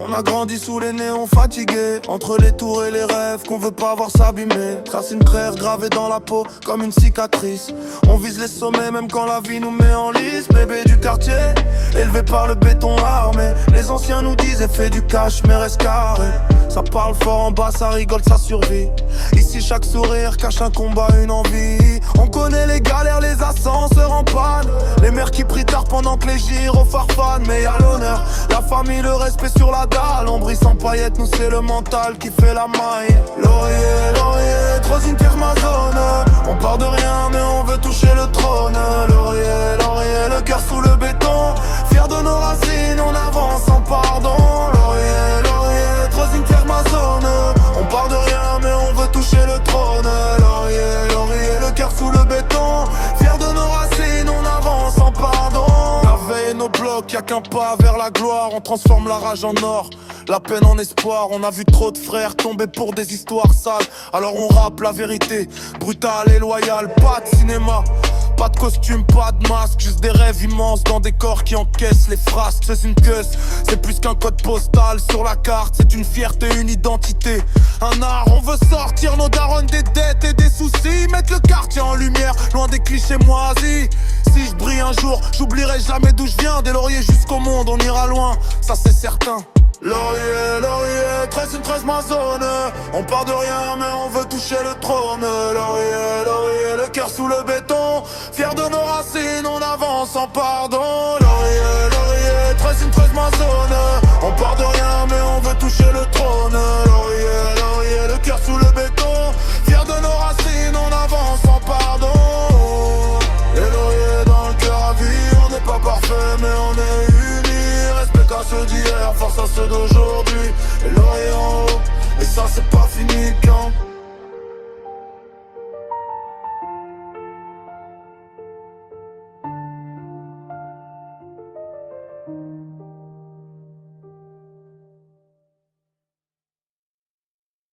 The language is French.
On a grandi sous les néons fatigués, entre les tours et les rêves qu'on veut pas voir s'abîmer. Trace une crère gravée dans la peau comme une cicatrice. On vise les sommets même quand la vie nous met en lice. Bébé du quartier, élevé par le béton armé. Les anciens nous disaient fais du cash mais reste carré. Ça parle fort en bas, ça rigole, ça survit. Ici chaque sourire cache un combat, une envie. On connaît les galères, les ascenseurs en panne, les mères qui prient tard pendant que les gyros farfanent. Mais y'a l'honneur, la famille, le respect sur la dalle. On brille sans paillettes, nous c'est le mental qui fait la maille. Laurier, laurier, troisième terre ma zone. On part de rien mais on veut toucher le trône. Laurier, laurier, le cœur sous le béton. Fier de nos racines, on avance sans pardon. Laurier, laurier, troisième terre ma zone. On part de rien mais on veut toucher le trône. Laurier, laurier, le cœur sous le béton. Fier de nos racines, on avance sans pardon. La veille nos blocs, y'a qu'un pas vers la gloire. On transforme la rage en or, la peine en espoir. On a vu trop de frères tomber pour des histoires sales. Alors on rappe la vérité, brutale et loyale. Pas de cinéma, pas de costume, pas de masque. Juste des rêves immenses dans des corps qui encaissent les frasques. C'est une queuse, c'est plus qu'un code postal sur la carte. C'est une fierté, une identité, un art. On veut sortir nos darons des dettes et des soucis. Mettre le quartier en lumière, loin des clichés moisis. Si je brille un jour, j'oublierai jamais d'où je viens. Des lauriers jusqu'au monde, on ira loin, ça c'est certain. Laurier, laurier, 13 ma zone. On part de rien mais on veut toucher le trône. Laurier, laurier, le cœur sous le béton. Fier de nos racines, on avance sans pardon. Laurier, laurier, 13 ma zone. On part de rien mais on veut toucher le trône. Laurier, laurier, le cœur sous le béton. Fier de nos racines, on avance sans pardon. Les lauriers dans le cœur à vie, on n'est pas parfait mais on est unis. Respect à ceux d'hier, force à ceux d'aujourd'hui. Et laurier en haut, et ça c'est pas